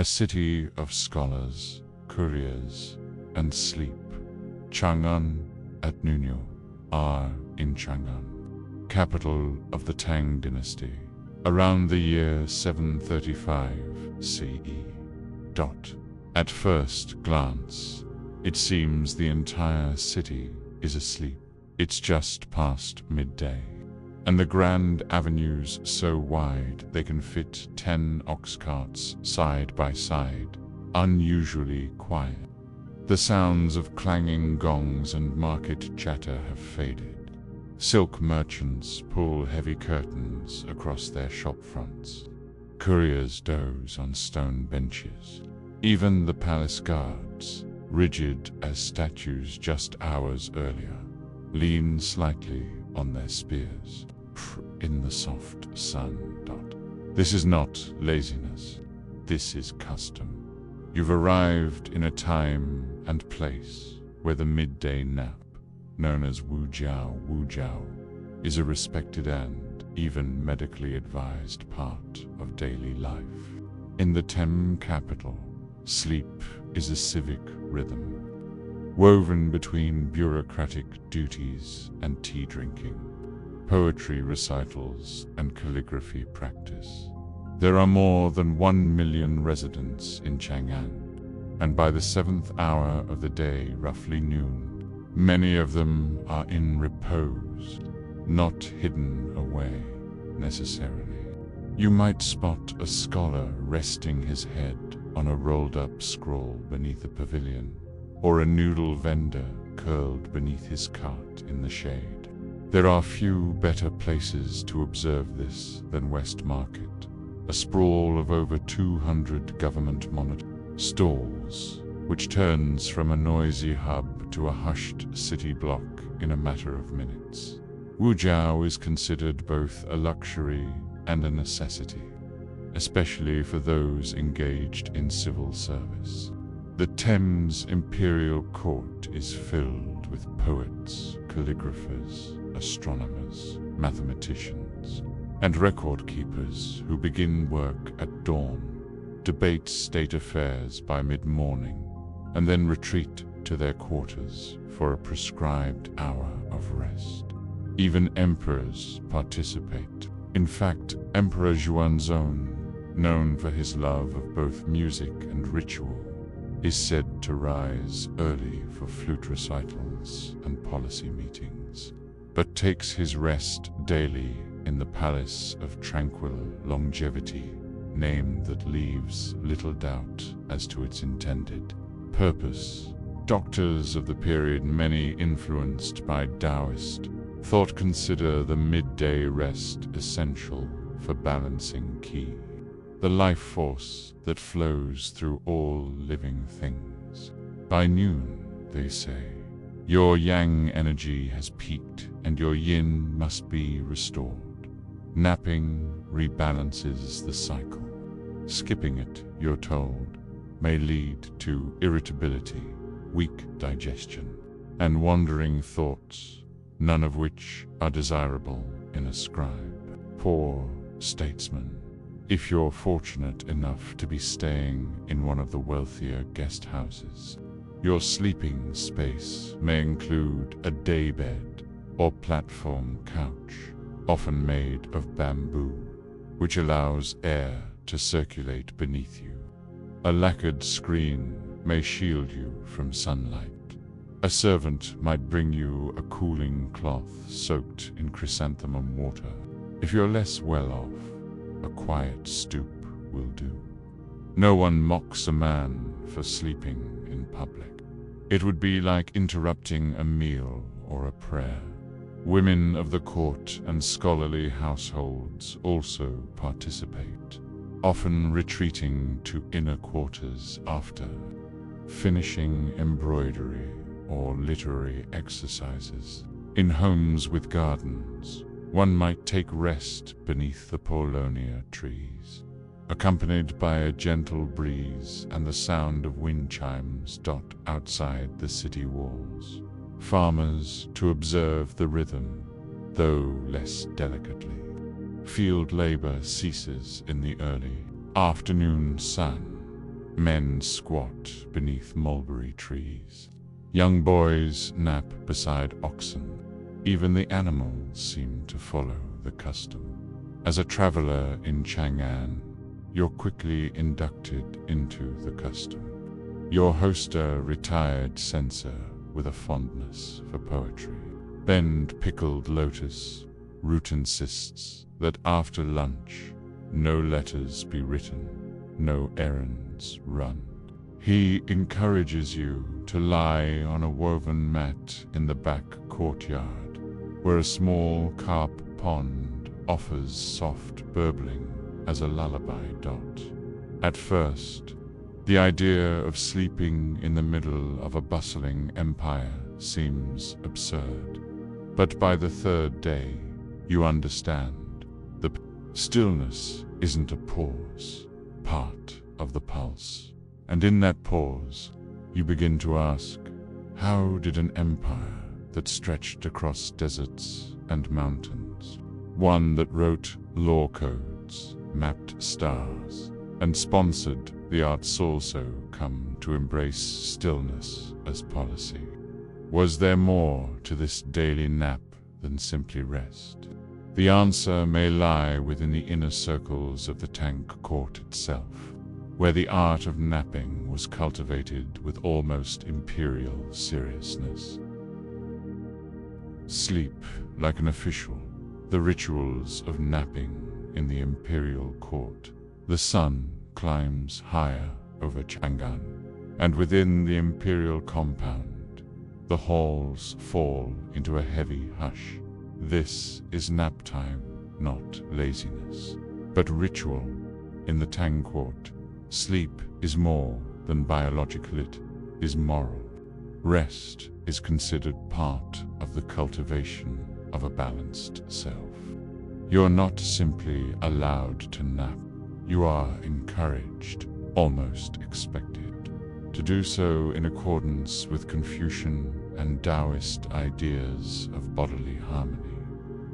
a city of scholars, couriers, and sleep. Chang'an at Nuno are in Chang'an, capital of the Tang dynasty, around the year 735 CE. At first glance, it seems the entire city is asleep. It's just past midday, and the grand avenues so wide they can fit 10 ox carts side by side, unusually quiet. The sounds of clanging gongs and market chatter have faded. Silk merchants pull heavy curtains across their shop fronts. Couriers doze on stone benches. Even the palace guards, rigid as statues just hours earlier, lean slightly on their spears in the soft sun. This is not laziness. This is custom. You've arrived in a time and place where the midday nap, known as Wujiao, is a respected and even medically advised part of daily life. In the Tem capital, sleep is a civic rhythm, woven between bureaucratic duties and tea drinking, poetry recitals and calligraphy practice. There are more than 1 million residents in Chang'an, and by the 7th hour of the day, roughly noon, many of them are in repose, not hidden away necessarily. You might spot a scholar resting his head on a rolled-up scroll beneath a pavilion, or a noodle vendor curled beneath his cart in the shade. There are few better places to observe this than West Market, a sprawl of over 200 government-monitored stalls, which turns from a noisy hub to a hushed city block in a matter of minutes. Wujiao is considered both a luxury and a necessity, especially for those engaged in civil service. The Thames imperial court is filled with poets, calligraphers, astronomers, mathematicians, and record keepers who begin work at dawn, debate state affairs by mid-morning, and then retreat to their quarters for a prescribed hour of rest. Even emperors participate. In fact, Emperor Xuanzong, known for his love of both music and ritual, is said to rise early for flute recitals and policy meetings, but takes his rest daily in the Palace of Tranquil Longevity, name that leaves little doubt as to its intended purpose. Doctors of the period, many influenced by Taoist thought, consider the midday rest essential for balancing Qi, the life force that flows through all living things. By noon, they say, your yang energy has peaked and your yin must be restored. Napping rebalances the cycle. Skipping it, you're told, may lead to irritability, weak digestion, and wandering thoughts, none of which are desirable in a scribe. Poor statesman. If you're fortunate enough to be staying in one of the wealthier guest houses, your sleeping space may include a daybed or platform couch, often made of bamboo, which allows air to circulate beneath you. A lacquered screen may shield you from sunlight. A servant might bring you a cooling cloth soaked in chrysanthemum water. If you're less well off, a quiet stoop will do. No one mocks a man for sleeping in public. It would be like interrupting a meal or a prayer. Women of the court and scholarly households also participate, often retreating to inner quarters after finishing embroidery or literary exercises. In homes with gardens, one might take rest beneath the paulownia trees, accompanied by a gentle breeze and the sound of wind chimes outside the city walls. Farmers to observe the rhythm, though less delicately. Field labor ceases in the early afternoon sun, Men squat beneath mulberry trees. Young boys nap beside oxen. Even the animals seem to follow the custom. As a traveler in Chang'an, you're quickly inducted into the custom. Your host, a retired censor with a fondness for poetry. Bend pickled lotus, Root insists that after lunch, no letters be written, no errands run. He encourages you to lie on a woven mat in the back courtyard, where a small carp pond offers soft burbling as a lullaby dot. At first, the idea of sleeping in the middle of a bustling empire seems absurd. But by the third day, you understand. The stillness isn't a pause, part of the pulse. And in that pause, you begin to ask, how did an empire that stretched across deserts and mountains, one that wrote law codes, mapped stars, and sponsored the arts also, come to embrace stillness as policy? Was there more to this daily nap than simply rest? The answer may lie within the inner circles of the tank court itself, where the art of napping was cultivated with almost imperial seriousness. Sleep like an official, the rituals of napping in the imperial court. The sun climbs higher over Chang'an, and within the imperial compound, the halls fall into a heavy hush. This is nap time, not laziness, but ritual. In the Tang Court, sleep is more than biological, it is moral. Rest is considered part of the cultivation of a balanced self. You are not simply allowed to nap, you are encouraged, almost expected, to do so in accordance with Confucian and Taoist ideas of bodily harmony.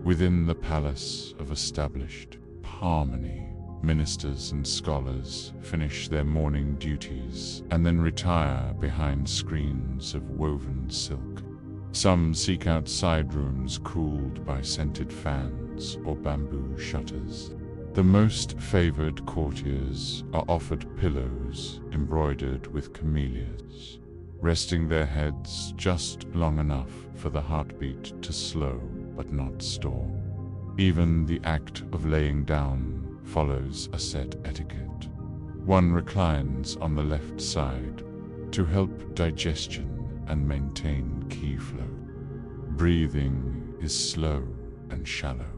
Within the palace of established harmony, ministers and scholars finish their morning duties and then retire behind screens of woven silk. Some seek out side rooms cooled by scented fans or bamboo shutters. The most favored courtiers are offered pillows embroidered with camellias, resting their heads just long enough for the heartbeat to slow but not stall. Even the act of laying down follows a set etiquette. One reclines on the left side to help digestion and maintain qi flow. Breathing is slow and shallow,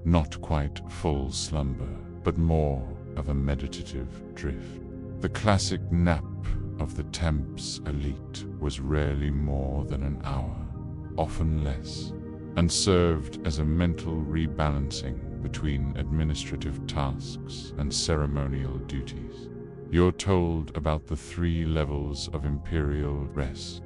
not quite full slumber, but more of a meditative drift. The classic nap of the temp's elite was rarely more than an hour, often less, and served as a mental rebalancing between administrative tasks and ceremonial duties. You're told about the 3 levels of imperial rest.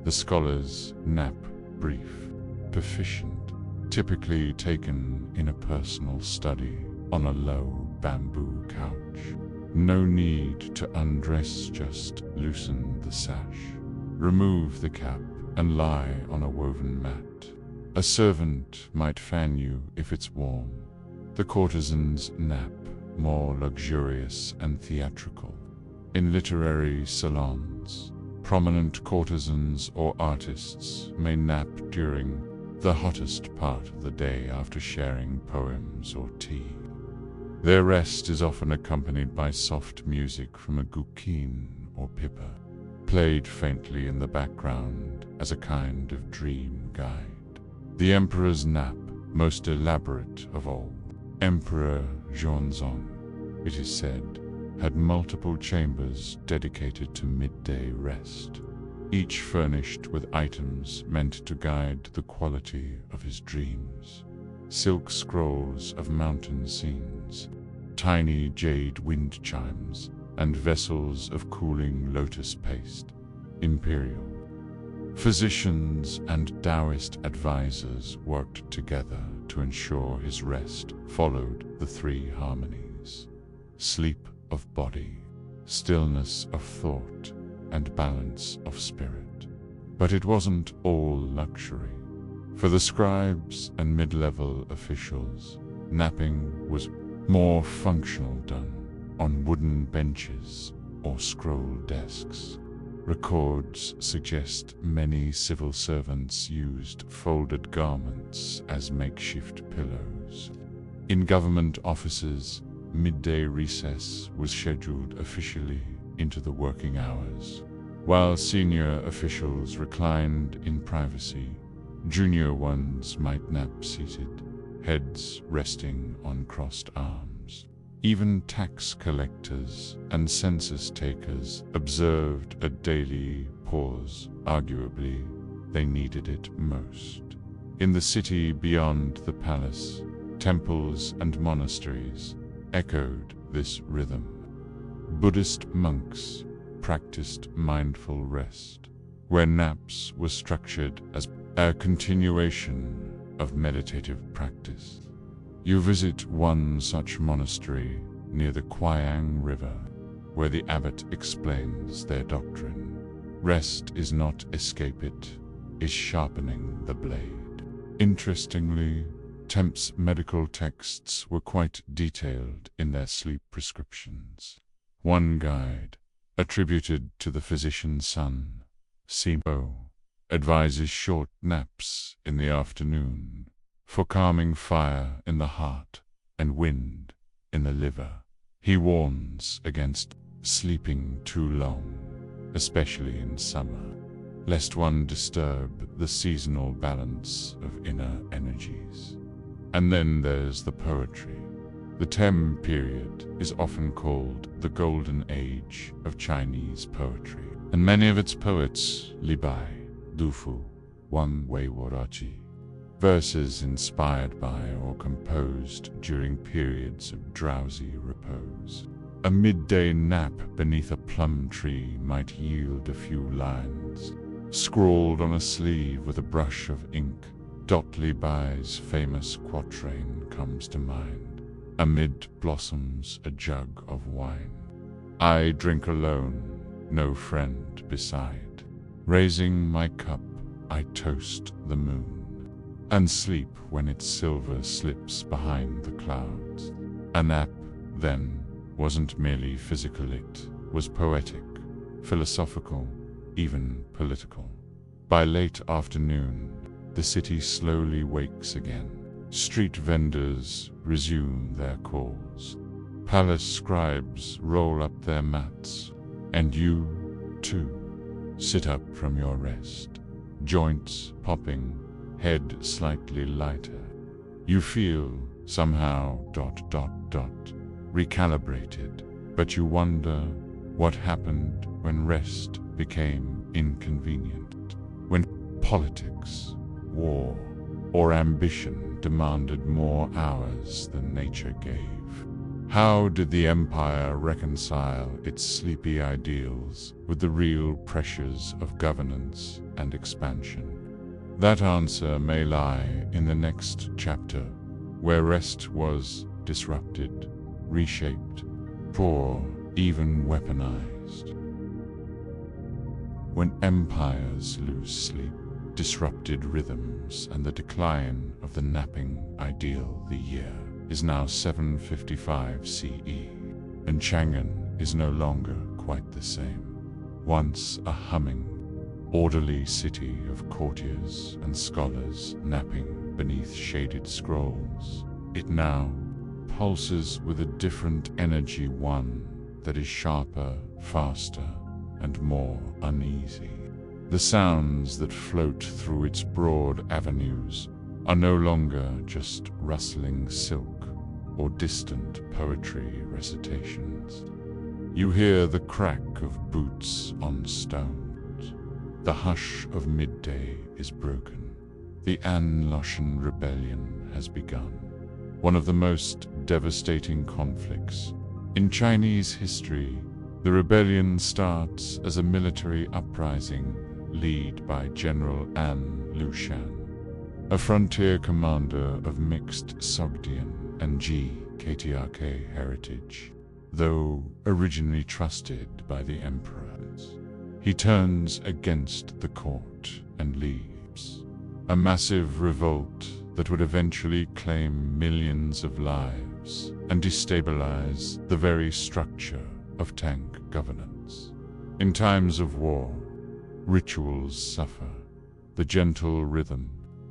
The scholar's nap brief, proficient, typically taken in a personal study on a low bamboo couch. No need to undress, just loosen the sash, remove the cap, and lie on a woven mat. A servant might fan you if it's warm. The courtesan's nap, more luxurious and theatrical. In literary salons, prominent courtesans or artists may nap during the hottest part of the day after sharing poems or tea. Their rest is often accompanied by soft music from a guqin or pipa, played faintly in the background as a kind of dream guide. The emperor's nap, most elaborate of all. Emperor Xuanzong, it is said, had multiple chambers dedicated to midday rest, each furnished with items meant to guide the quality of his dreams. Silk scrolls of mountain scenes, tiny jade wind chimes, and vessels of cooling lotus paste. Imperial. Physicians and Taoist advisors worked together to ensure his rest followed the 3 harmonies. Sleep of body, stillness of thought, and balance of spirit. But it wasn't all luxury. For the scribes and mid-level officials, napping was more functional, done on wooden benches or scroll desks. Records suggest many civil servants used folded garments as makeshift pillows. In government offices, midday recess was scheduled officially into the working hours. While senior officials reclined in privacy, junior ones might nap seated, heads resting on crossed arms. Even tax collectors and census takers observed a daily pause. Arguably, they needed it most. In the city beyond the palace, temples and monasteries echoed this rhythm. Buddhist monks practiced mindful rest, where naps were structured as a continuation of meditative practice. You visit one such monastery near the Kwayang River, where the abbot explains their doctrine. Rest is not escape, it is sharpening the blade. Interestingly, Temp's medical texts were quite detailed in their sleep prescriptions. One guide, attributed to the physician's son, Simo, advises short naps in the afternoon for calming fire in the heart and wind in the liver. He warns against sleeping too long, especially in summer, lest one disturb the seasonal balance of inner energies. And then there's the poetry. The Tem period is often called the Golden Age of Chinese poetry, and many of its poets, Li Bai, Du Fu, Wang Wei Warachi, verses inspired by or composed during periods of drowsy repose. A midday nap beneath a plum tree might yield a few lines, scrawled on a sleeve with a brush of ink. Li Bai's famous quatrain comes to mind. Amid blossoms a jug of wine. I drink alone, no friend beside. Raising my cup, I toast the moon, and sleep when its silver slips behind the clouds. A nap, then, wasn't merely physical, it was poetic, philosophical, even political. By late afternoon, the city slowly wakes again. Street vendors resume their calls. Palace scribes roll up their mats, and you, too, sit up from your rest. Joints popping, head slightly lighter. You feel somehow ... recalibrated, but you wonder what happened when rest became inconvenient, when politics, war, or ambition demanded more hours than nature gave. How did the empire reconcile its sleepy ideals with the real pressures of governance and expansion? That answer may lie in the next chapter, where rest was disrupted, reshaped, or even weaponized. When empires lose sleep, disrupted rhythms, and the decline of the napping ideal, the year is now 755 CE, and Chang'an is no longer quite the same. Once a humming, orderly city of courtiers and scholars napping beneath shaded scrolls, it now pulses with a different energy, one that is sharper, faster, and more uneasy. The sounds that float through its broad avenues are no longer just rustling silk or distant poetry recitations. You hear the crack of boots on stones. The hush of midday is broken. The An-Lushan rebellion has begun, one of the most devastating conflicts in Chinese history. The rebellion starts as a military uprising led by General An-Lushan, a frontier commander of mixed Sogdian and GKTRK heritage. though originally trusted by the emperors. He turns against the court and leaves. A massive revolt that would eventually claim millions of lives and destabilize the very structure of Tang governance. In times of war, rituals suffer. The gentle rhythm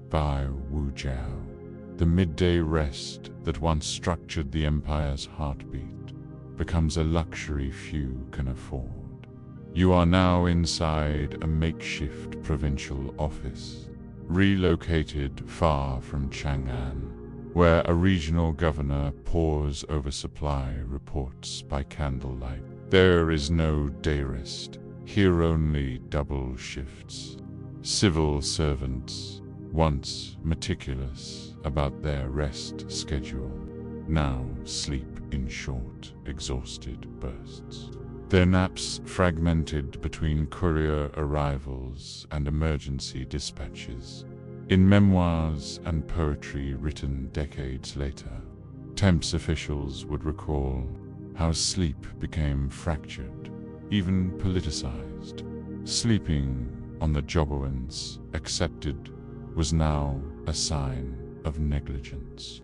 by Wu Jiao, the midday rest that once structured the empire's heartbeat, becomes a luxury few can afford. You are now inside a makeshift provincial office, relocated far from Chang'an, where a regional governor pores over supply reports by candlelight. There is no day rest, here only double shifts. Civil servants, once meticulous about their rest schedule, now sleep in short, exhausted bursts. Their naps fragmented between courier arrivals and emergency dispatches. In memoirs and poetry written decades later, Temps officials would recall how sleep became fractured, even politicized. Sleeping on the Jobowans accepted was now a sign of negligence.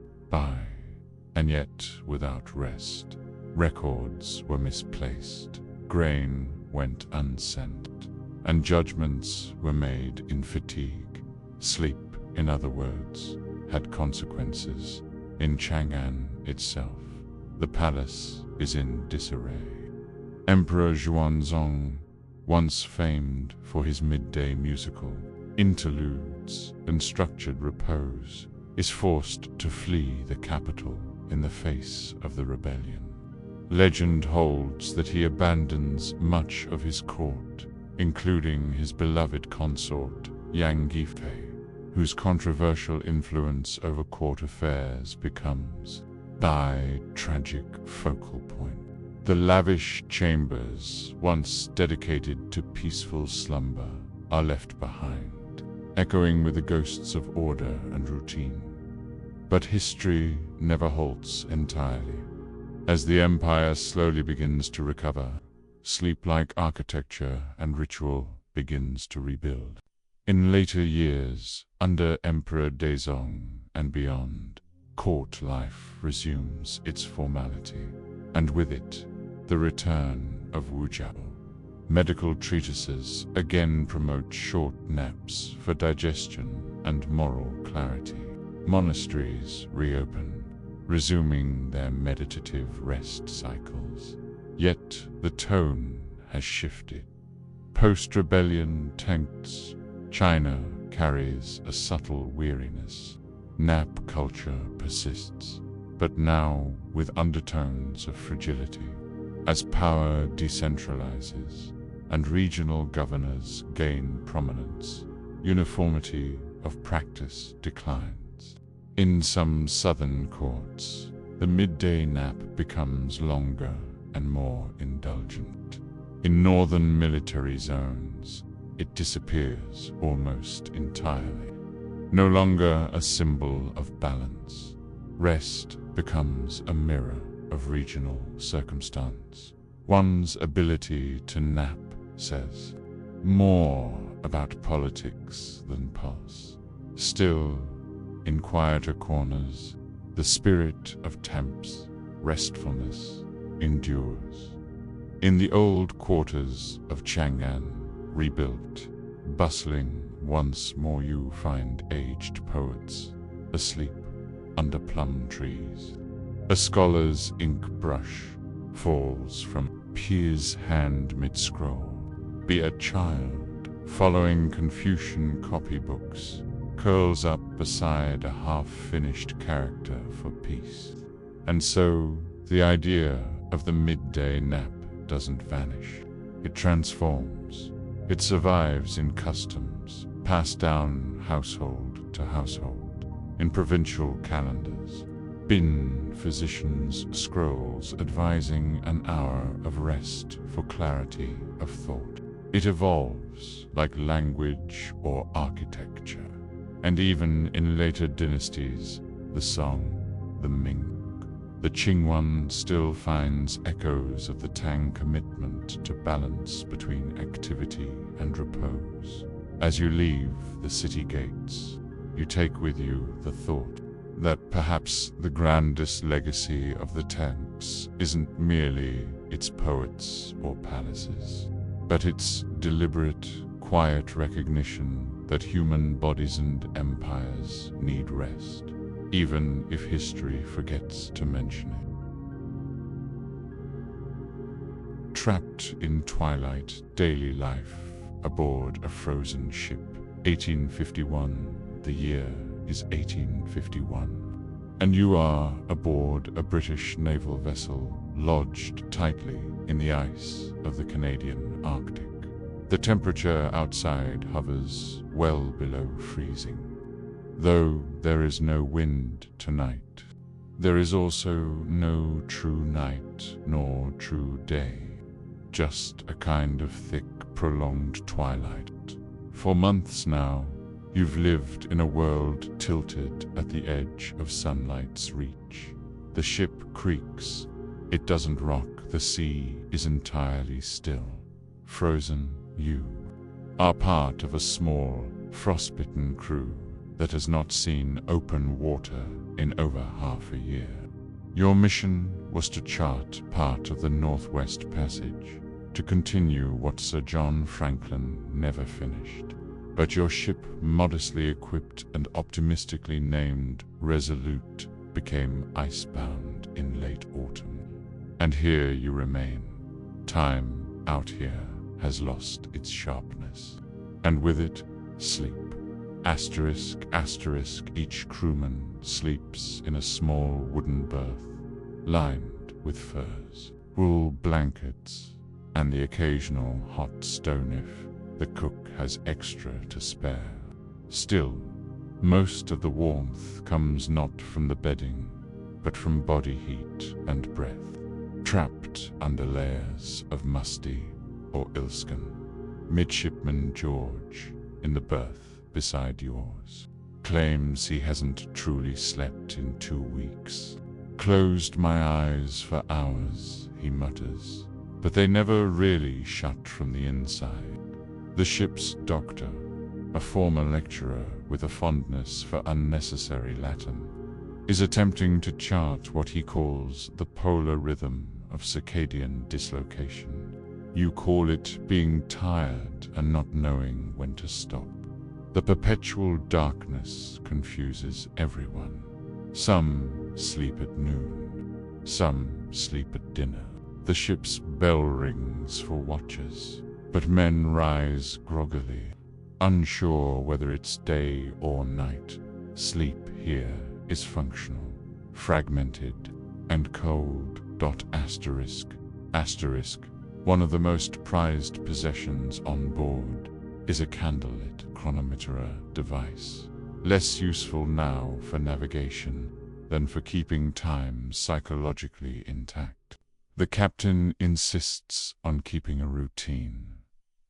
And yet without rest. Records were misplaced, grain went unsent, and judgments were made in fatigue. Sleep, in other words, had consequences. In Chang'an itself, the palace is in disarray. Emperor Xuanzong, once famed for his midday musical, interludes, and structured repose, is forced to flee the capital in the face of the rebellion. Legend holds that he abandons much of his court, including his beloved consort, Yang Gifei, whose controversial influence over court affairs becomes, by tragic focal point. The lavish chambers, once dedicated to peaceful slumber, are left behind, echoing with the ghosts of order and routine. But history never halts entirely. As the empire slowly begins to recover, sleep-like architecture and ritual begins to rebuild. In later years, under Emperor Daizong and beyond, court life resumes its formality, and with it, the return of Wu Jiao. Medical treatises again promote short naps for digestion and moral clarity. Monasteries reopen, resuming their meditative rest cycles. Yet the tone has shifted. Post-rebellion texts, China carries a subtle weariness. Nap culture persists, but now with undertones of fragility. As power decentralizes and regional governors gain prominence, uniformity of practice declines. In some southern courts, the midday nap becomes longer and more indulgent. In northern military zones, it disappears almost entirely. No longer a symbol of balance, rest becomes a mirror of regional circumstance. One's ability to nap says more about politics than pulse. Still, in quieter corners, the spirit of Temps, restfulness, endures. In the old quarters of Chang'an, rebuilt, bustling once more, you find aged poets asleep under plum trees. A scholar's ink brush falls from peer's hand mid-scroll. Be a child following Confucian copybooks, curls up beside a half-finished character for peace. And so, the idea of the midday nap doesn't vanish. It transforms. It survives in customs, passed down household to household. In provincial calendars, Bin physicians' scrolls advising an hour of rest for clarity of thought. It evolves like language or architecture. And even in later dynasties, the song, the Ming, the Qingwan still finds echoes of the Tang commitment to balance between activity and repose. As you leave the city gates, you take with you the thought that perhaps the grandest legacy of the Tangs isn't merely its poets or palaces, but its deliberate, quiet recognition that human bodies and empires need rest, even if history forgets to mention it. Trapped in twilight daily life aboard a frozen ship, 1851, the year is 1851, and you are aboard a British naval vessel lodged tightly in the ice of the Canadian Arctic. The temperature outside hovers well below freezing. Though there is no wind tonight, there is also no true night nor true day, just a kind of thick, prolonged twilight. For months now, you've lived in a world tilted at the edge of sunlight's reach. The ship creaks. It doesn't rock. The sea is entirely still. Frozen, you are part of a small, frostbitten crew that has not seen open water in over half a year. Your mission was to chart part of the Northwest Passage, to continue what Sir John Franklin never finished. But your ship, modestly equipped and optimistically named Resolute, became icebound in late autumn. And here you remain. Time out here has lost its sharpness, and with it, sleep. Asterisk, asterisk, each crewman sleeps in a small wooden berth, lined with furs, wool blankets, and the occasional hot stone if the cook has extra to spare. Still, most of the warmth comes not from the bedding, but from body heat and breath, trapped under layers of musty or ilskin. Midshipman George, in the berth beside yours, claims he hasn't truly slept in 2 weeks. Closed my eyes for hours, he mutters, but they never really shut from the inside. The ship's doctor, a former lecturer with a fondness for unnecessary Latin, is attempting to chart what he calls the polar rhythm of circadian dislocation. You call it being tired and not knowing when to stop. The perpetual darkness confuses everyone. Some sleep at noon, some sleep at dinner. The ship's bell rings for watchers, but men rise groggily, unsure whether it's day or night. Sleep here is functional, fragmented, and cold. Asterisk, asterisk. One of the most prized possessions on board is a candlelit chronometer device, less useful now for navigation than for keeping time psychologically intact. The captain insists on keeping a routine.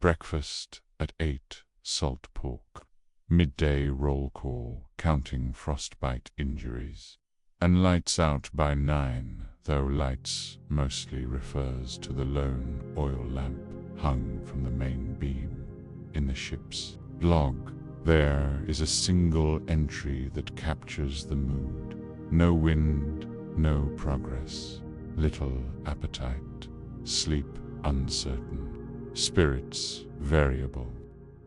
Breakfast at 8, salt pork. Midday roll call, counting frostbite injuries. And lights out by 9, though lights mostly refers to the lone oil lamp hung from the main beam. In the ship's log, there is a single entry that captures the mood. No wind, no progress, little appetite, sleep uncertain, spirits variable.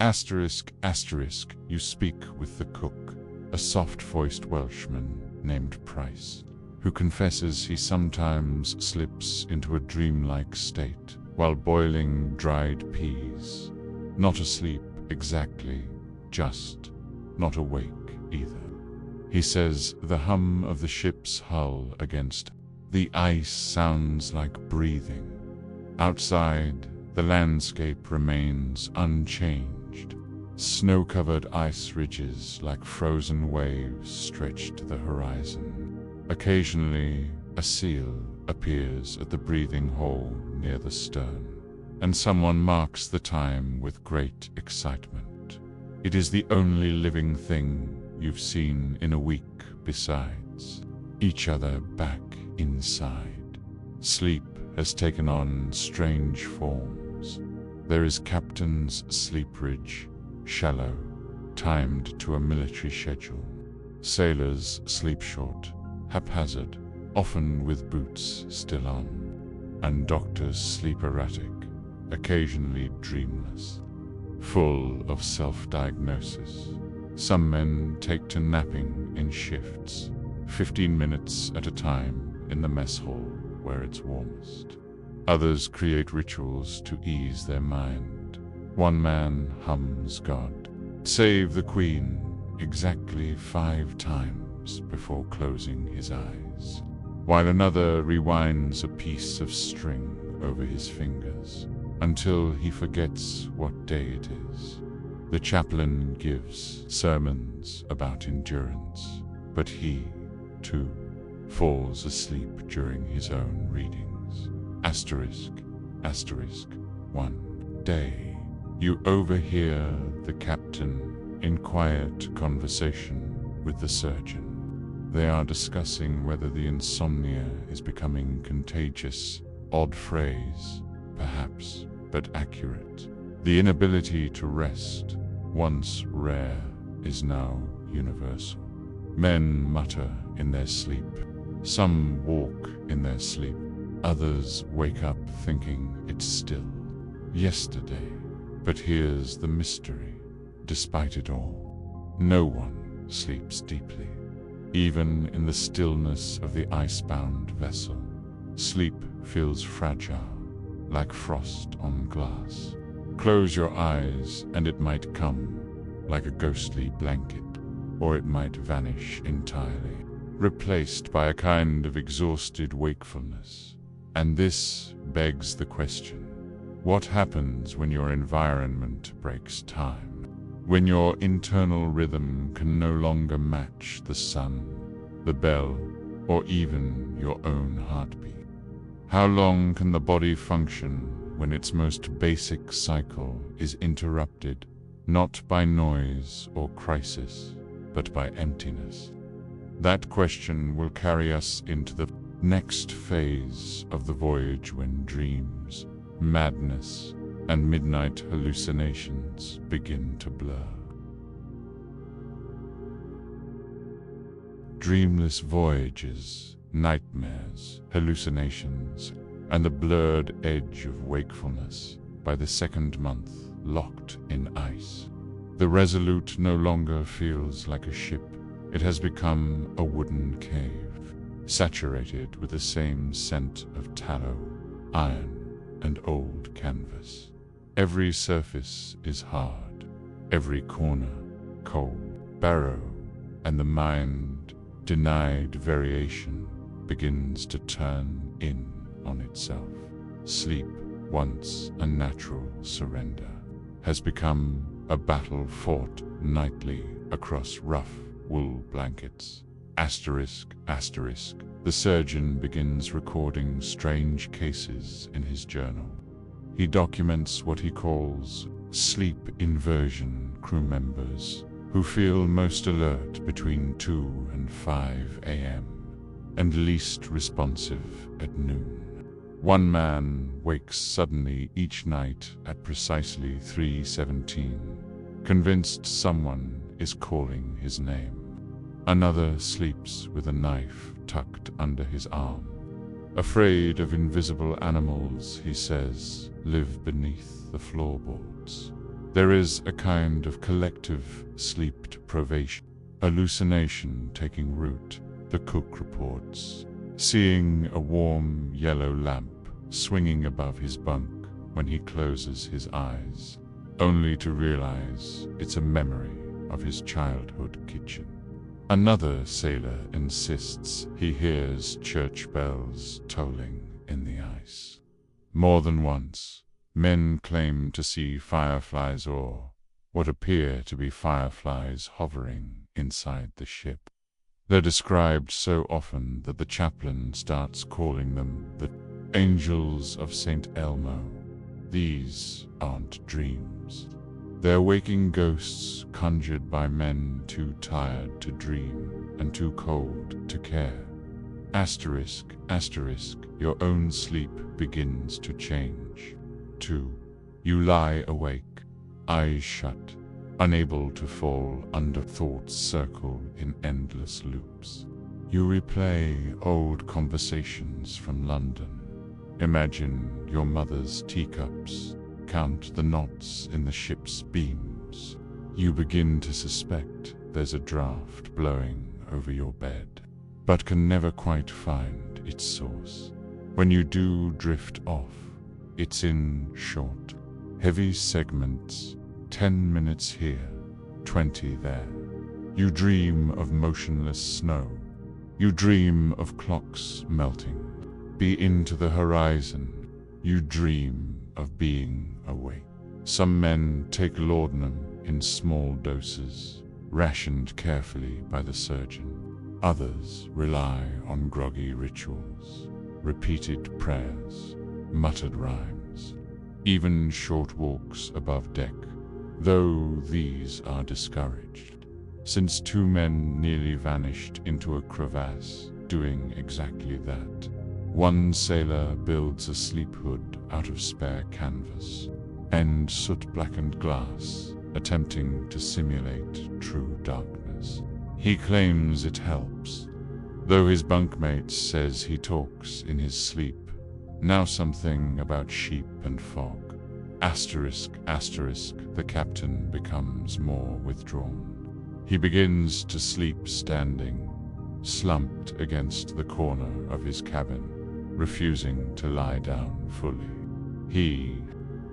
Asterisk, asterisk, you speak with the cook, a soft-voiced Welshman named Price, who confesses he sometimes slips into a dreamlike state while boiling dried peas. Not asleep exactly, just not awake either. He says the hum of the ship's hull against the ice sounds like breathing. Outside, the landscape remains unchanged. Snow-covered ice ridges like frozen waves stretch to the horizon. Occasionally, a seal appears at the breathing hole near the stern, and someone marks the time with great excitement. It is the only living thing you've seen in a week besides each other back inside. Sleep has taken on strange forms. There is captain's sleeperage, shallow, timed to a military schedule. Sailors sleep short, haphazard, often with boots still on. And doctors sleep erratic, occasionally dreamless, full of self-diagnosis. Some men take to napping in shifts, 15 minutes at a time in the mess hall where it's warmest. Others create rituals to ease their mind. One man hums God, "Save the Queen," exactly 5 times before closing his eyes, while another rewinds a piece of string over his fingers until he forgets what day it is. The chaplain gives sermons about endurance, but he, too, falls asleep during his own readings. One day, you overhear the captain in quiet conversation with the surgeon. They are discussing whether the insomnia is becoming contagious. Odd phrase, perhaps, but accurate. The inability to rest, once rare, is now universal. Men mutter in their sleep. Some walk in their sleep. Others wake up thinking it's still yesterday. But here's the mystery. Despite it all, no one sleeps deeply. Even in the stillness of the icebound vessel, sleep feels fragile, like frost on glass. Close your eyes and it might come, like a ghostly blanket, or it might vanish entirely, replaced by a kind of exhausted wakefulness. And this begs the question, what happens when your environment breaks time? When your internal rhythm can no longer match the sun, the bell, or even your own heartbeat? How long can the body function when its most basic cycle is interrupted, not by noise or crisis, but by emptiness? That question will carry us into the next phase of the voyage, when dreams, madness, and midnight hallucinations begin to blur. Dreamless voyages, nightmares, hallucinations, and the blurred edge of wakefulness, by the second month locked in ice. The Resolute no longer feels like a ship. It has become a wooden cave, saturated with the same scent of tallow, iron, and old canvas. Every surface is hard, every corner cold, barrow, and the mind, denied variation, begins to turn in on itself. Sleep, once a natural surrender, has become a battle fought nightly across rough wool blankets. The surgeon begins recording strange cases in his journal. He documents what he calls sleep inversion crew members, who feel most alert between 2 and 5 a.m. and least responsive at noon. One man wakes suddenly each night at precisely 3:17, convinced someone is calling his name. Another sleeps with a knife tucked under his arm. Afraid of invisible animals, he says, live beneath the floorboards. There is a kind of collective sleep deprivation, hallucination taking root, the cook reports, seeing a warm yellow lamp swinging above his bunk when he closes his eyes, only to realize it's a memory of his childhood kitchen. Another sailor insists he hears church bells tolling in the ice. More than once, men claim to see fireflies, or what appear to be fireflies, hovering inside the ship. They're described so often that the chaplain starts calling them the angels of St. Elmo. These aren't dreams. They're waking ghosts conjured by men too tired to dream and too cold to care. Asterisk, asterisk, your own sleep begins to change. 2. You lie awake, eyes shut, unable to fall under thoughts circle in endless loops. You replay old conversations from London. Imagine your mother's teacups, count the knots in the ship's beams. You begin to suspect there's a draft blowing over your bed, but can never quite find its source. When you do drift off, it's in short, heavy segments, 10 minutes here, 20 there. You dream of motionless snow. You dream of clocks melting. Be into the horizon. You dream of being awake. Some men take laudanum in small doses, rationed carefully by the surgeon. Others rely on groggy rituals, repeated prayers, muttered rhymes, even short walks above deck, though these are discouraged, since 2 men nearly vanished into a crevasse doing exactly that. One sailor builds a sleep hood out of spare canvas and soot-blackened glass, attempting to simulate true darkness. He claims it helps, though his bunkmate says he talks in his sleep. Now something about sheep and fog. Asterisk, asterisk, the captain becomes more withdrawn. He begins to sleep standing, slumped against the corner of his cabin, refusing to lie down fully. He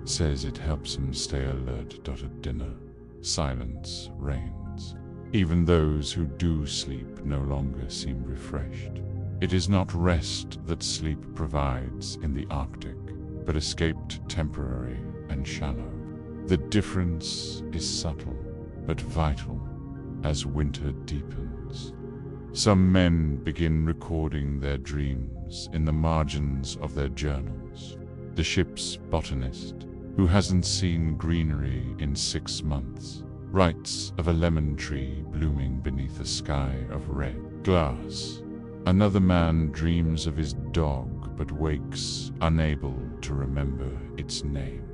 says it helps him stay alert at dinner. Silence reigns. Even those who do sleep no longer seem refreshed. It is not rest that sleep provides in the Arctic, but escaped temporary and shallow. The difference is subtle, but vital as winter deepens. Some men begin recording their dreams in the margins of their journals. The ship's botanist, who hasn't seen greenery in 6 months, writes of a lemon tree blooming beneath a sky of red glass. Another man dreams of his dog, but wakes unable to remember its name.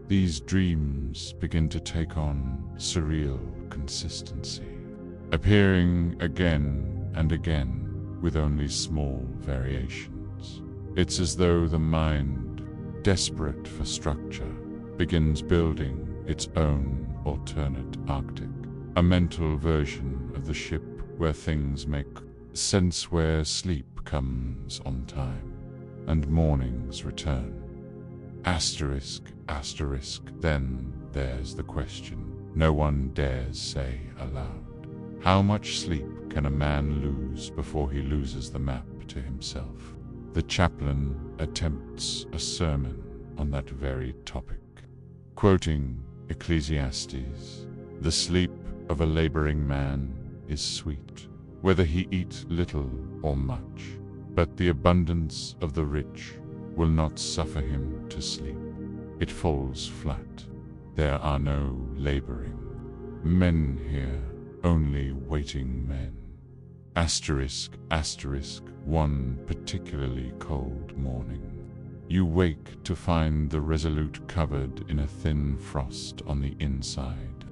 These dreams begin to take on surreal consistency, appearing again and again with only small variations. It's as though the mind, desperate for structure, begins building its own alternate Arctic, a mental version of the ship where things make sense, where sleep comes on time and mornings return. Asterisk, asterisk, then there's the question no one dares say aloud. How much sleep can a man lose before he loses the map to himself? The chaplain attempts a sermon on that very topic. Quoting Ecclesiastes, "The sleep of a laboring man is sweet, whether he eat little or much, but the abundance of the rich will not suffer him to sleep. It falls flat. There are no laboring men here, only waiting men." Asterisk, asterisk, one particularly cold morning. You wake to find the Resolute covered in a thin frost on the inside.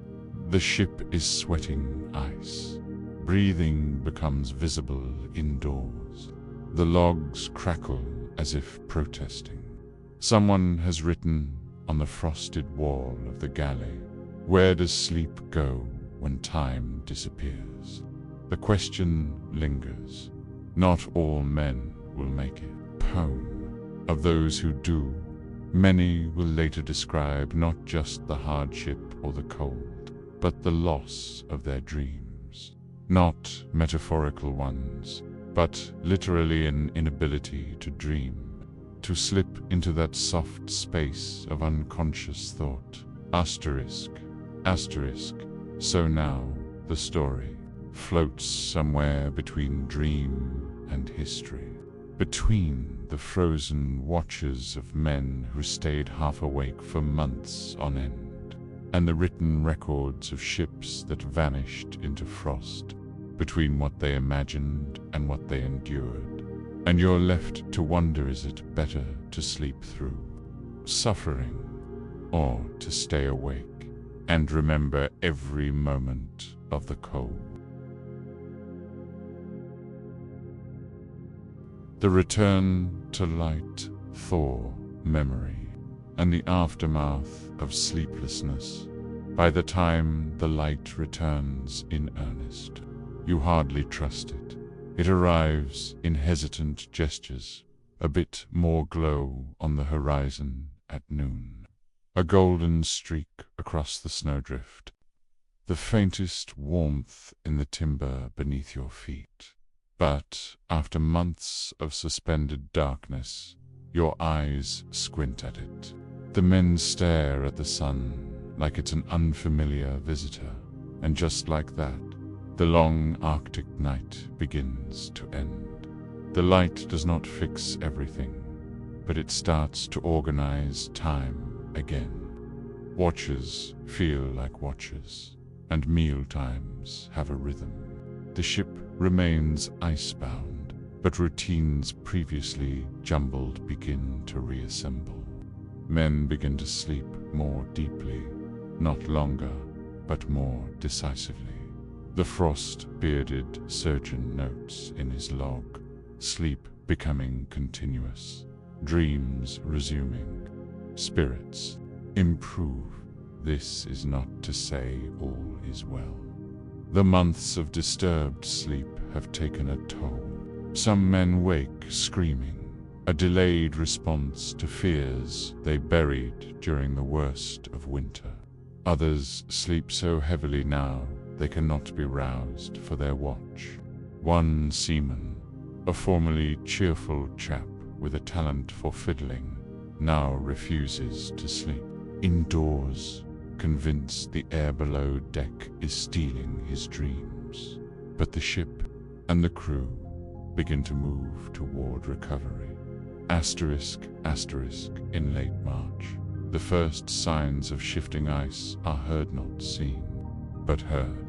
The ship is sweating ice. Breathing becomes visible indoors. The logs crackle as if protesting. Someone has written on the frosted wall of the galley, "Where does sleep go when time disappears?" The question lingers. Not all men will make it. Poem. Of those who do, many will later describe not just the hardship or the cold, but the loss of their dreams. Not metaphorical ones, but literally an inability to dream, to slip into that soft space of unconscious thought. Asterisk, asterisk, so now the story floats somewhere between dream and history, between the frozen watches of men who stayed half awake for months on end, and the written records of ships that vanished into frost, between what they imagined and what they endured. and you're left to wonder, is it better to sleep through suffering or to stay awake and remember every moment of the cold? The return to light, thaw, memory, and the aftermath of sleeplessness. By the time the light returns in earnest, you hardly trust it. It arrives in hesitant gestures, a bit more glow on the horizon at noon, a golden streak across the snowdrift, the faintest warmth in the timber beneath your feet. But after months of suspended darkness, your eyes squint at it. The men stare at the sun like it's an unfamiliar visitor, and just like that, the long Arctic night begins to end. The light does not fix everything, but it starts to organize time again. Watches feel like watches, and meal times have a rhythm. The ship remains icebound, but routines previously jumbled begin to reassemble. Men begin to sleep more deeply, not longer, but more decisively. The frost-bearded surgeon notes in his log, sleep becoming continuous, dreams resuming, spirits improve. This is not to say all is well. The months of disturbed sleep have taken a toll. Some men wake screaming, a delayed response to fears they buried during the worst of winter. Others sleep so heavily now they cannot be roused for their watch. One seaman, a formerly cheerful chap with a talent for fiddling, now refuses to sleep. Indoors, convinced the air below deck is stealing his dreams. But the ship and the crew begin to move toward recovery. Asterisk, asterisk, in late March, the first signs of shifting ice are heard, not seen, but heard.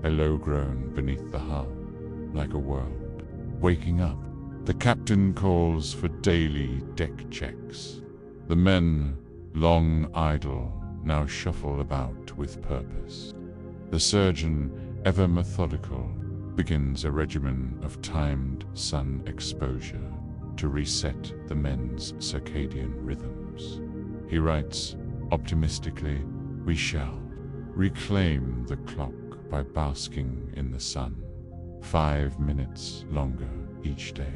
A low groan beneath the hull, like a world waking up. The captain calls for daily deck checks. The men, long idle, now shuffle about with purpose. The surgeon, ever methodical, begins a regimen of timed sun exposure to reset the men's circadian rhythms. He writes, optimistically, we shall reclaim the clock by basking in the sun, 5 minutes longer each day.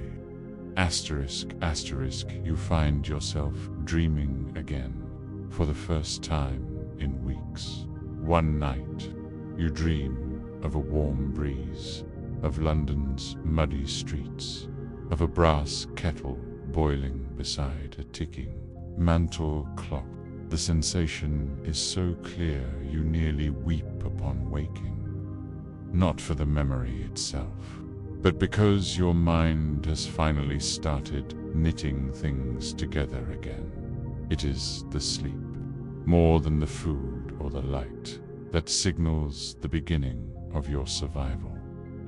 Asterisk, asterisk, you find yourself dreaming again for the first time in weeks. One night, you dream of a warm breeze, of London's muddy streets, of a brass kettle boiling beside a ticking mantle clock. The sensation is so clear you nearly weep upon waking. Not for the memory itself, but because your mind has finally started knitting things together again. It is the sleep, more than the food or the light, that signals the beginning of your survival.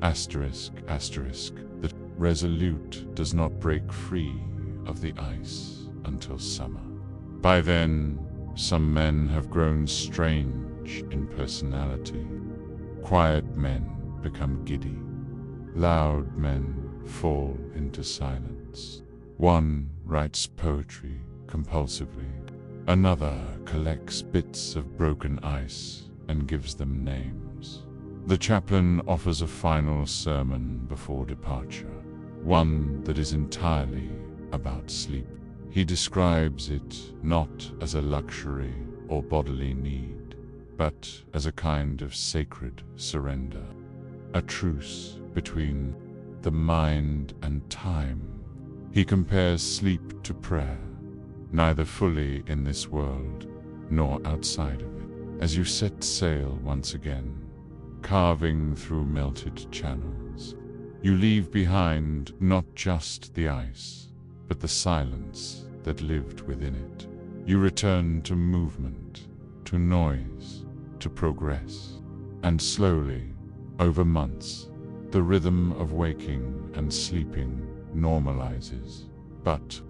Asterisk, asterisk, the resolute does not break free of the ice until summer. By then, some men have grown strange in personality. Quiet men become giddy. Loud men fall into silence. One writes poetry compulsively. Another collects bits of broken ice and gives them names. The chaplain offers a final sermon before departure, one that is entirely about sleep. He describes it not as a luxury or bodily need, but as a kind of sacred surrender, a truce between the mind and time. He compares sleep to prayer, neither fully in this world nor outside of it. As you set sail once again, carving through melted channels, you leave behind not just the ice, but the silence that lived within it. You return to movement, to noise, to progress, and slowly, over months, the rhythm of waking and sleeping normalizes. But,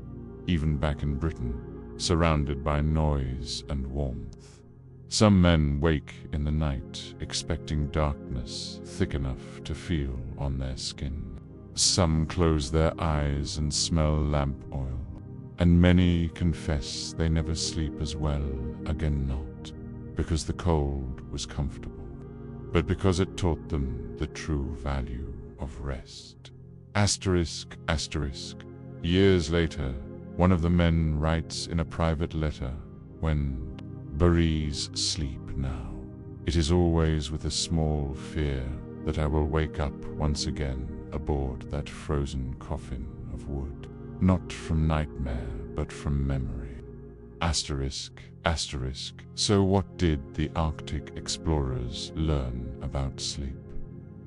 even back in Britain, surrounded by noise and warmth, some men wake in the night expecting darkness thick enough to feel on their skin. Some close their eyes and smell lamp oil, and many confess they never sleep as well again, not because the cold was comfortable, but because it taught them the true value of rest. Asterisk, asterisk. Years later, one of the men writes in a private letter, "When Barees sleep now, it is always with a small fear that I will wake up once again aboard that frozen coffin of wood, not from nightmare, but from memory." Asterisk, asterisk. So what did the Arctic explorers learn about sleep?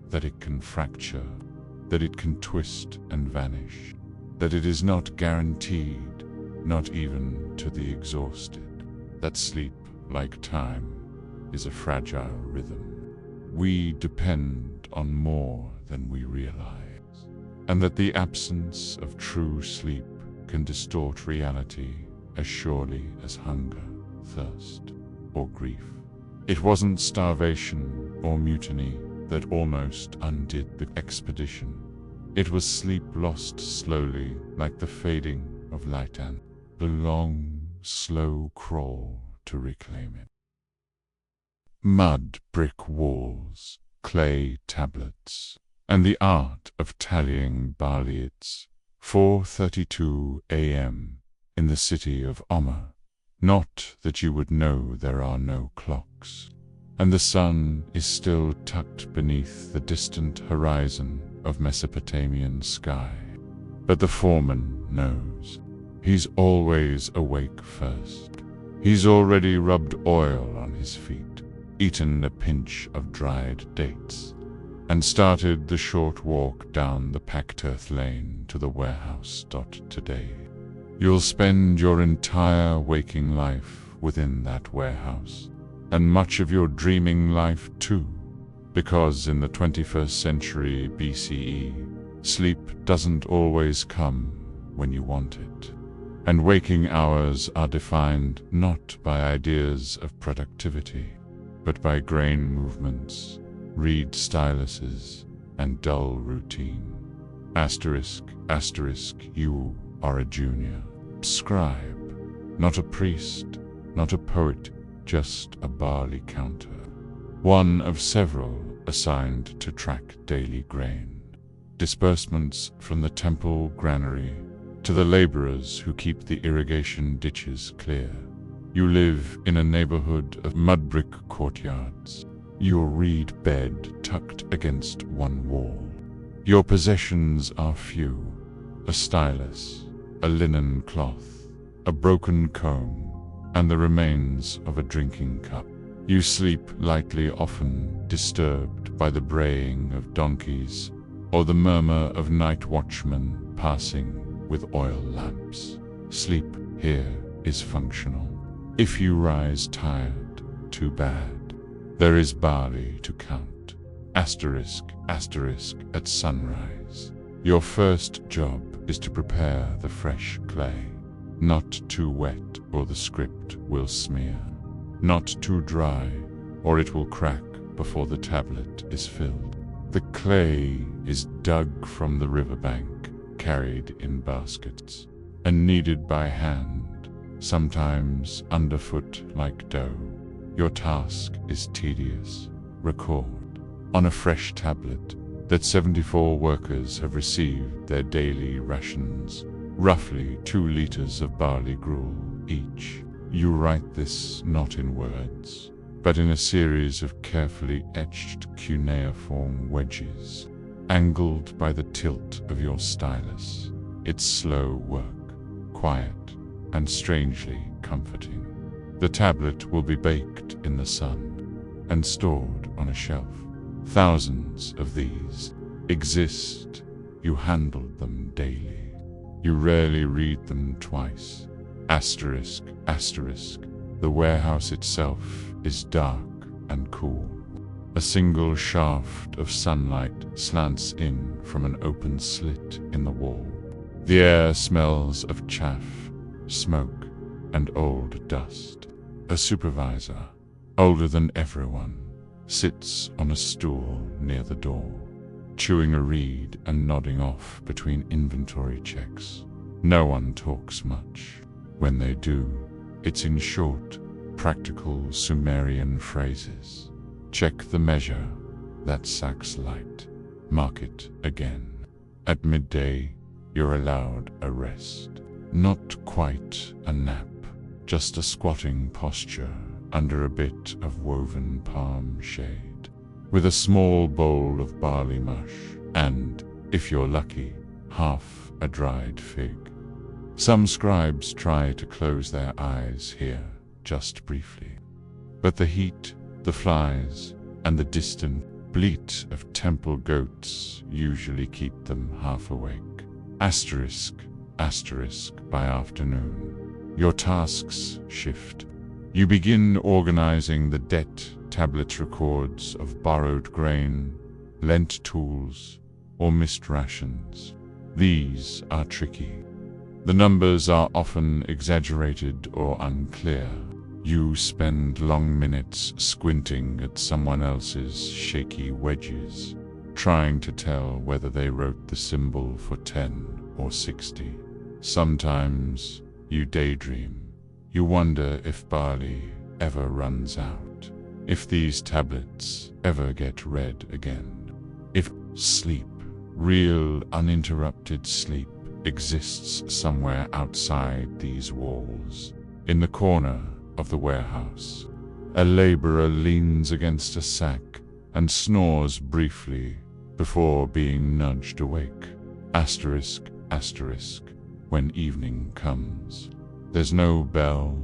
That it can fracture, that it can twist and vanish, that it is not guaranteed, not even to the exhausted, that sleep, like time, is a fragile rhythm. We depend on more than we realize, and that the absence of true sleep can distort reality as surely as hunger, thirst, or grief. It wasn't starvation or mutiny that almost undid the expedition. It was sleep lost slowly, like the fading of light, and the long, slow crawl to reclaim it. Mud brick walls, clay tablets, and the art of tallying barley. It's 4:32 a.m. in the city of Omer. Not that you would know there are no clocks, and the sun is still tucked beneath the distant horizon of Mesopotamian sky. But the foreman knows. He's always awake first. He's already rubbed oil on his feet, eaten a pinch of dried dates, and started the short walk down the packed earth lane to the warehouse. Today, you'll spend your entire waking life within that warehouse, and much of your dreaming life too, because in the 21st century BCE, sleep doesn't always come when you want it, and waking hours are defined not by ideas of productivity, but by grain movements, reed styluses, and dull routine. Asterisk, asterisk, you are a junior scribe, not a priest, not a poet, just a barley counter, one of several assigned to track daily grain, disbursements from the temple granary to the laborers who keep the irrigation ditches clear. You live in a neighborhood of mud brick courtyards, your reed bed tucked against one wall. Your possessions are few: a stylus, a linen cloth, a broken comb, and the remains of a drinking cup. You sleep lightly, often disturbed by the braying of donkeys or the murmur of night watchmen passing with oil lamps. Sleep here is functional. If you rise tired, too bad. There is barley to count. Asterisk, asterisk, at sunrise. Your first job is to prepare the fresh clay. Not too wet, or the script will smear. Not too dry, or it will crack before the tablet is filled. The clay is dug from the riverbank, carried in baskets, and kneaded by hand, sometimes underfoot like dough. Your task is tedious. Record on a fresh tablet that 74 workers have received their daily rations, roughly 2 liters of barley gruel each. You write this not in words, but in a series of carefully etched cuneiform wedges, angled by the tilt of your stylus. It's slow work, quiet, and strangely comforting. The tablet will be baked in the sun and stored on a shelf. Thousands of these exist. You handle them daily. You rarely read them twice. Asterisk, asterisk. The warehouse itself is dark and cool. A single shaft of sunlight slants in from an open slit in the wall. The air smells of chaff, smoke, and old dust. A supervisor, older than everyone, sits on a stool near the door, chewing a reed and nodding off between inventory checks. No one talks much. When they do, it's in short, practical Sumerian phrases. Check the measure, that sack's light. Mark it again. At midday, you're allowed a rest. Not quite a nap, just a squatting posture under a bit of woven palm shade, with a small bowl of barley mush and, if you're lucky, half a dried fig. Some scribes try to close their eyes here, just briefly. But the heat, the flies, and the distant bleat of temple goats usually keep them half awake. Asterisk, asterisk, by afternoon, your tasks shift. You begin organizing the debt tablet records of borrowed grain, lent tools, or missed rations. These are tricky. The numbers are often exaggerated or unclear. You spend long minutes squinting at someone else's shaky wedges, trying to tell whether they wrote the symbol for 10 or 60. Sometimes you daydream. You wonder if barley ever runs out, if these tablets ever get read again, if sleep, real uninterrupted sleep, exists somewhere outside these walls. In the corner of the warehouse, a laborer leans against a sack and snores briefly before being nudged awake. Asterisk, asterisk, when evening comes. There's no bell,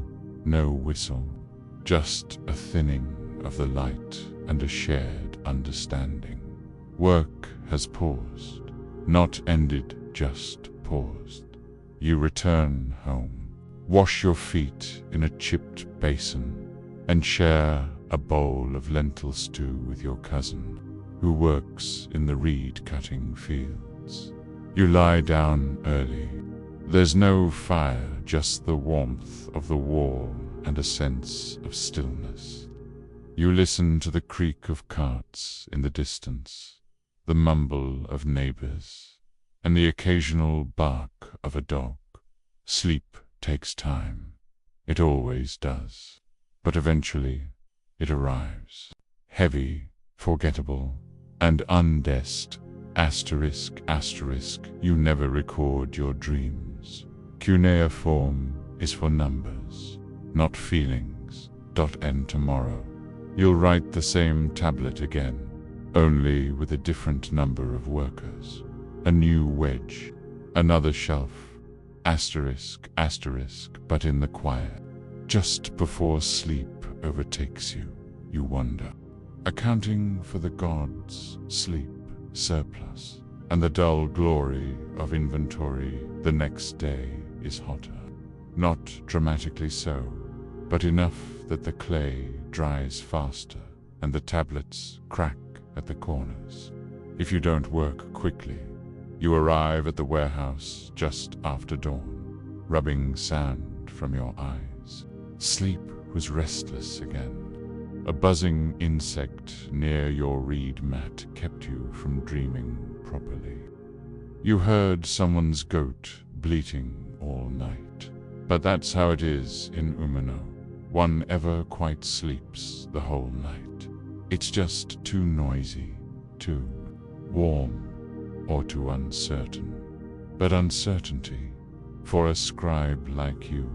no whistle, just a thinning of the light and a shared understanding. Work has paused, not ended, just paused. You return home, wash your feet in a chipped basin, and share a bowl of lentil stew with your cousin, who works in the reed-cutting fields. You lie down early. There's no fire, just the warmth of the wall and a sense of stillness. You listen to the creak of carts in the distance, the mumble of neighbors, and the occasional bark of a dog. Sleep takes time. It always does. But eventually it arrives. Heavy, forgettable, and undressed. Asterisk, asterisk, you never record your dreams. Cuneiform is for numbers, not feelings. End tomorrow. You'll write the same tablet again, only with a different number of workers. A new wedge, another shelf. Asterisk, asterisk, but in the quiet. Just before sleep overtakes you, you wonder. Accounting for the gods, sleep, surplus, and the dull glory of inventory, the next day is hotter. Not dramatically so, but enough that the clay dries faster and the tablets crack at the corners. If you don't work quickly, you arrive at the warehouse just after dawn, rubbing sand from your eyes. Sleep was restless again. A buzzing insect near your reed mat kept you from dreaming properly. You heard someone's goat bleating all night. But that's how it is in Umano. One ever quite sleeps the whole night. It's just too noisy, too warm, or too uncertain. But uncertainty, for a scribe like you,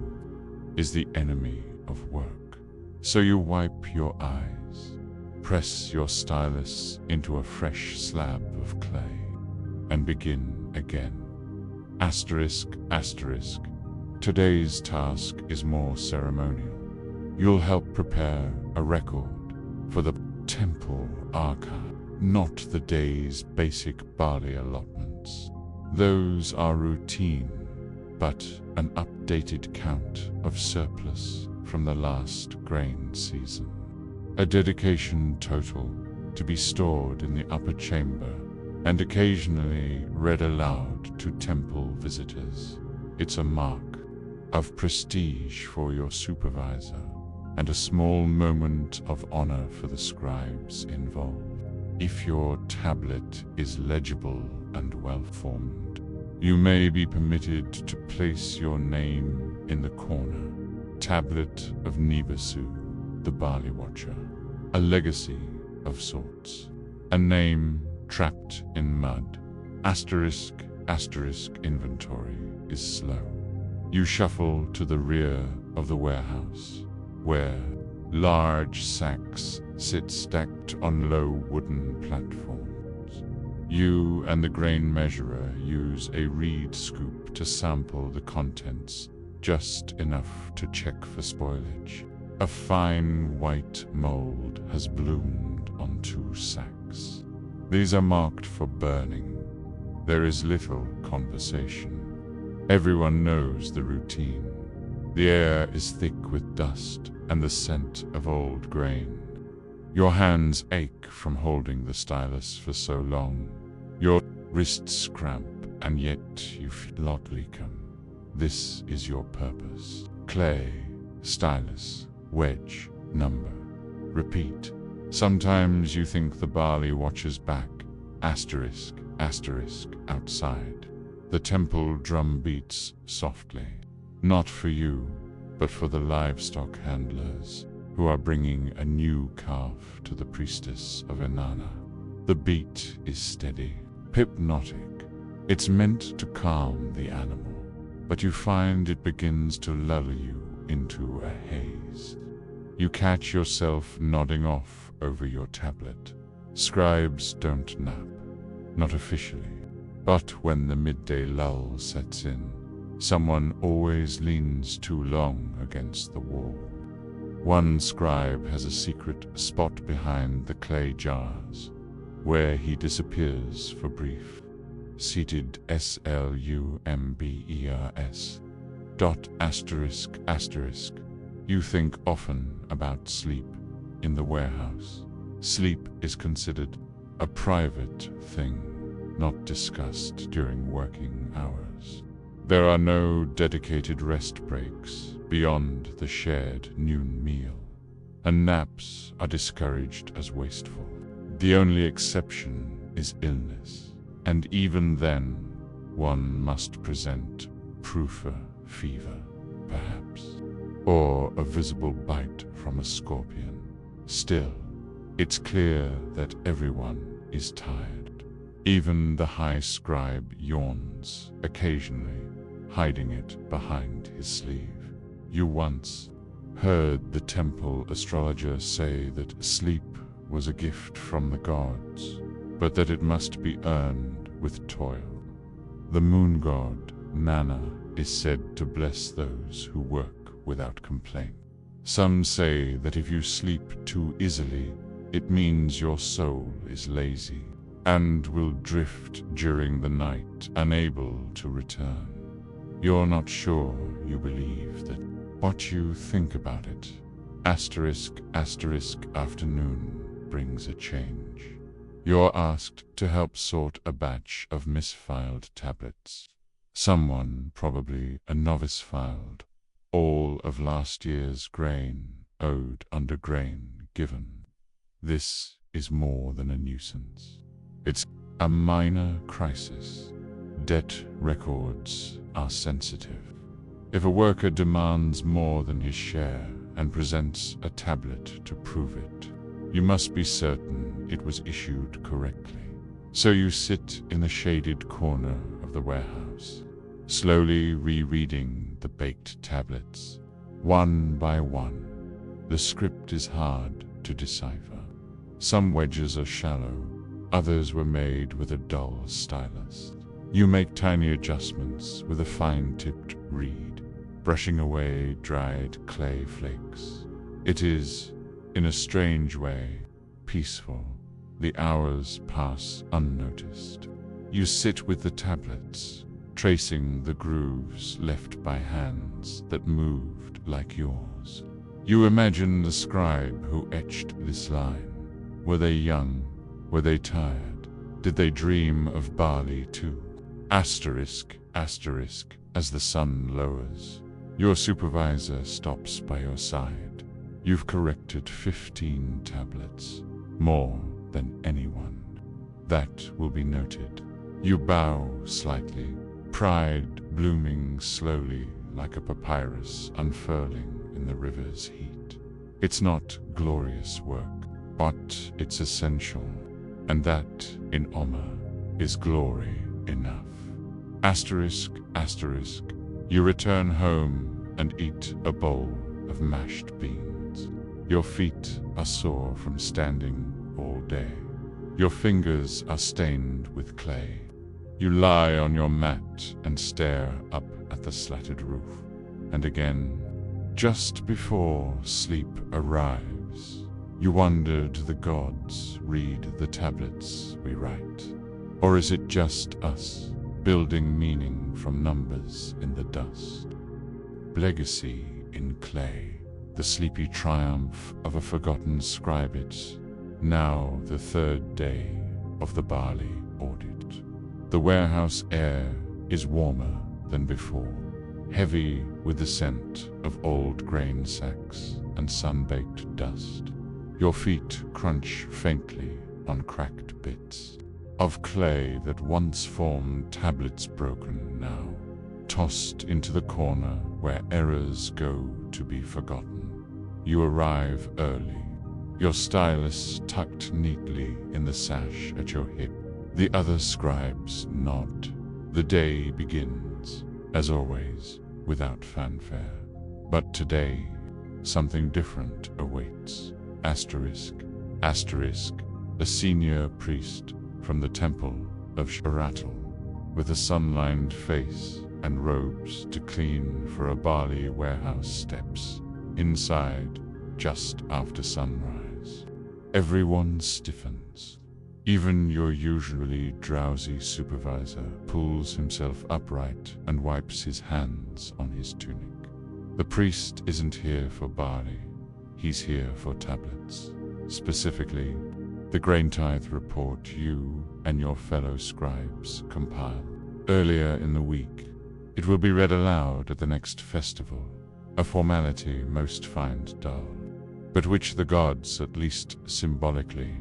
is the enemy of work. So you wipe your eyes, press your stylus into a fresh slab of clay, and begin again. Asterisk, asterisk. Today's task is more ceremonial. You'll help prepare a record for the temple archive, not the day's basic barley allotments. Those are routine, but an updated count of surplus from the last grain season. A dedication total to be stored in the upper chamber and occasionally read aloud to temple visitors. It's a mark of prestige for your supervisor and a small moment of honor for the scribes involved. If your tablet is legible and well-formed, you may be permitted to place your name in the corner. Tablet of Nibisu, the Barley Watcher. A legacy of sorts. A name trapped in mud. Asterisk, asterisk, inventory is slow. You shuffle to the rear of the warehouse, where large sacks sit stacked on low wooden platforms. You and the grain measurer use a reed scoop to sample the contents, just enough to check for spoilage. A fine white mold has bloomed on 2 sacks. These are marked for burning. There is little conversation. Everyone knows the routine. The air is thick with dust and the scent of old grain. Your hands ache from holding the stylus for so long. Your wrists cramp, and yet you feel oddly calm. This is your purpose. Clay, stylus, wedge, number. Repeat. Sometimes you think the barley watches back. Asterisk, asterisk, outside. The temple drum beats softly. Not for you, but for the livestock handlers who are bringing a new calf to the priestess of Inanna. The beat is steady, hypnotic. It's meant to calm the animal, but you find it begins to lull you into a haze. You catch yourself nodding off over your tablet. Scribes don't nap, not officially, but when the midday lull sets in, someone always leans too long against the wall. One scribe has a secret spot behind the clay jars, where he disappears for brief. Seated slumbers. Dot asterisk asterisk. You think often about sleep in the warehouse. Sleep is considered a private thing, not discussed during working hours. There are no dedicated rest breaks beyond the shared noon meal, and naps are discouraged as wasteful. The only exception is illness, and even then, one must present proof fever, perhaps, or a visible bite from a scorpion. Still, it's clear that everyone is tired. Even the high scribe yawns occasionally, hiding it behind his sleeve. You once heard the temple astrologer say that sleep was a gift from the gods, but that it must be earned with toil. The moon god, Nana, is said to bless those who work without complaint. Some say that if you sleep too easily, it means your soul is lazy and will drift during the night, unable to return. You're not sure you believe that, what you think about it. Asterisk, asterisk, afternoon brings a change. You're asked to help sort a batch of misfiled tablets. Someone, probably a novice, filed all of last year's grain owed under grain given. This is more than a nuisance. It's a minor crisis. Debt records are sensitive. If a worker demands more than his share and presents a tablet to prove it, you must be certain it was issued correctly. So you sit in the shaded corner of the warehouse, slowly rereading the baked tablets, one by one. The script is hard to decipher. Some wedges are shallow, others were made with a dull stylus. You make tiny adjustments with a fine-tipped reed, brushing away dried clay flakes. It is, in a strange way, peaceful. The hours pass unnoticed. You sit with the tablets, tracing the grooves left by hands that moved like yours. You imagine the scribe who etched this line. Were they young? Were they tired? Did they dream of barley too? Asterisk, asterisk, as the sun lowers, your supervisor stops by your side. You've corrected 15 tablets, more than anyone. That will be noted. You bow slightly, pride blooming slowly like a papyrus unfurling in the river's heat. It's not glorious work, but it's essential, and that, in Omer, is glory enough. Asterisk, asterisk, you return home and eat a bowl of mashed beans. Your feet are sore from standing all day. Your fingers are stained with clay. You lie on your mat and stare up at the slatted roof. And again, just before sleep arrives, you wonder, do the gods read the tablets we write? Or is it just us, building meaning from numbers in the dust? Legacy in clay, the sleepy triumph of a forgotten scribe. It now the third day of the barley audit. The warehouse air is warmer than before, heavy with the scent of old grain sacks and sun-baked dust. Your feet crunch faintly on cracked bits of clay that once formed tablets broken now, tossed into the corner where errors go to be forgotten. You arrive early, your stylus tucked neatly in the sash at your hip. The other scribes nod. The day begins, as always, without fanfare. But today, something different awaits. Asterisk, asterisk, a senior priest from the temple of Sharatal, with a sun-lined face and robes to clean for a barley warehouse, steps inside just after sunrise. Everyone stiffens. Even your usually drowsy supervisor pulls himself upright and wipes his hands on his tunic. The priest isn't here for barley. He's here for tablets. Specifically, the grain tithe report you and your fellow scribes compiled earlier in the week. It will be read aloud at the next festival, a formality most find dull, but which the gods, at least symbolically,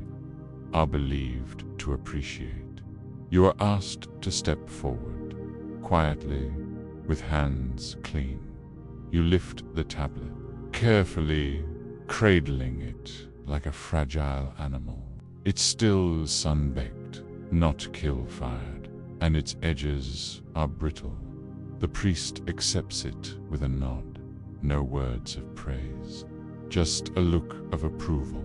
are believed to appreciate. You are asked to step forward, quietly, with hands clean. You lift the tablet, carefully cradling it like a fragile animal. It's still sun-baked, not kill-fired, and its edges are brittle. The priest accepts it with a nod, no words of praise, just a look of approval,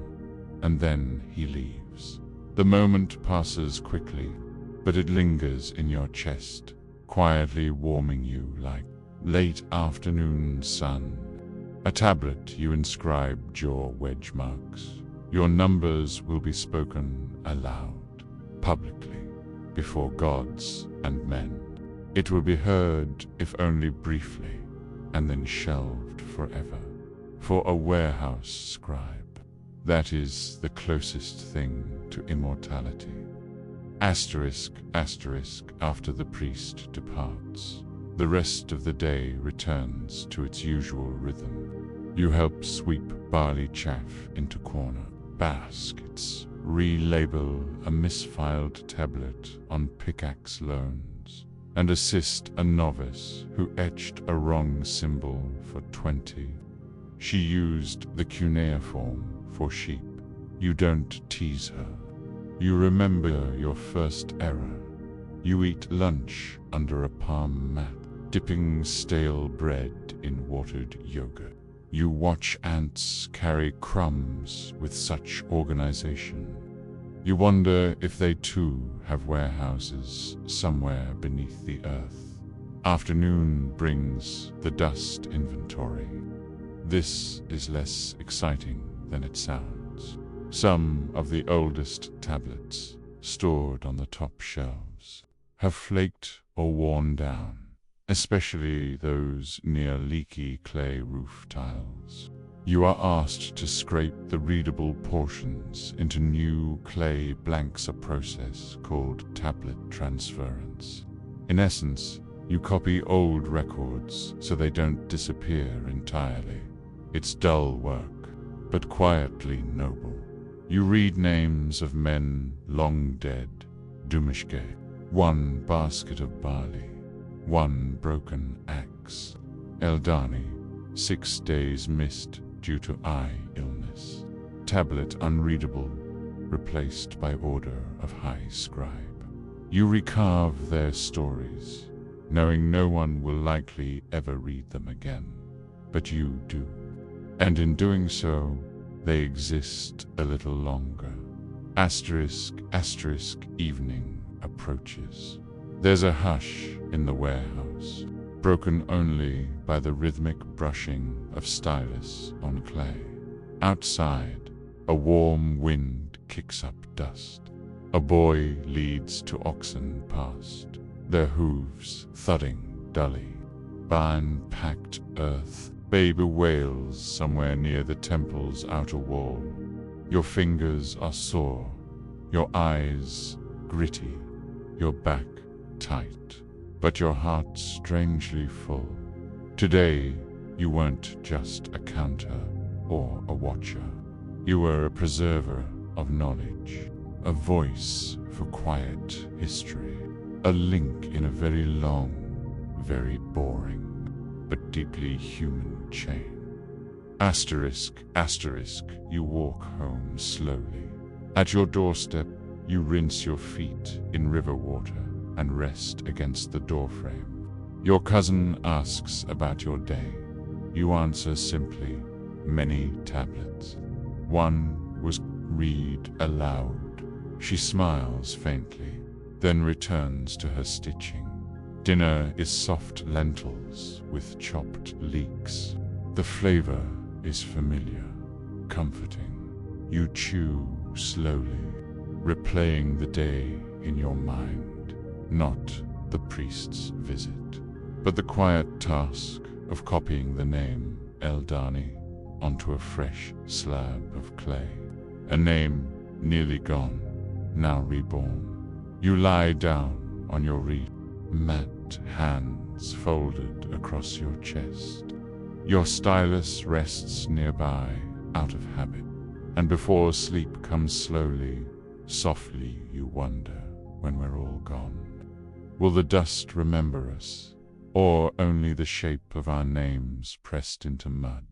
and then he leaves. The moment passes quickly, but it lingers in your chest, quietly warming you like late afternoon sun. A tablet you inscribed your wedge marks. Your numbers will be spoken aloud, publicly, before gods and men. It will be heard, if only briefly, and then shelved forever. For a warehouse scribe, that is the closest thing to immortality. Asterisk, asterisk, after the priest departs, the rest of the day returns to its usual rhythm. You help sweep barley chaff into corner baskets, relabel a misfiled tablet on pickaxe loans, and assist a novice who etched a wrong symbol for 20. She used the cuneiform for sheep. You don't tease her. You remember your first error. You eat lunch under a palm mat, dipping stale bread in watered yogurt. You watch ants carry crumbs with such organization. You wonder if they too have warehouses somewhere beneath the earth. Afternoon brings the dust inventory. This is less exciting than it sounds. Some of the oldest tablets, stored on the top shelves, have flaked or worn down, especially those near leaky clay roof tiles. You are asked to scrape the readable portions into new clay blanks, a process called tablet transference. In essence, you copy old records so they don't disappear entirely. It's dull work, but quietly noble. You read names of men long dead, Dumishke, one basket of barley, one broken axe, Eldani, 6 days missed due to eye illness, tablet unreadable, replaced by order of high scribe. You recarve their stories, knowing no one will likely ever read them again, but you do. And in doing so, they exist a little longer. Asterisk, evening approaches. There's a hush in the warehouse, broken only by the rhythmic brushing of stylus on clay. Outside, a warm wind kicks up dust. A boy leads 2 oxen past, their hooves thudding dully. Barn-packed earth, baby wails somewhere near the temple's outer wall. Your fingers are sore, your eyes gritty, your back tight, but your heart strangely full. Today, you weren't just a counter or a watcher. You were a preserver of knowledge, a voice for quiet history, a link in a very long, very boring, but deeply human chain. Asterisk, you walk home slowly. At your doorstep, you rinse your feet in river water and rest against the doorframe. Your cousin asks about your day. You answer simply, many tablets. One was read aloud. She smiles faintly, then returns to her stitching. Dinner is soft lentils with chopped leeks. The flavor is familiar, comforting. You chew slowly, replaying the day in your mind, not the priest's visit, but the quiet task of copying the name Eldani onto a fresh slab of clay. A name nearly gone, now reborn. You lie down on your mat, hands folded across your chest. Your stylus rests nearby, out of habit, and before sleep comes slowly, softly you wonder when we're all gone. Will the dust remember us, or only the shape of our names pressed into mud?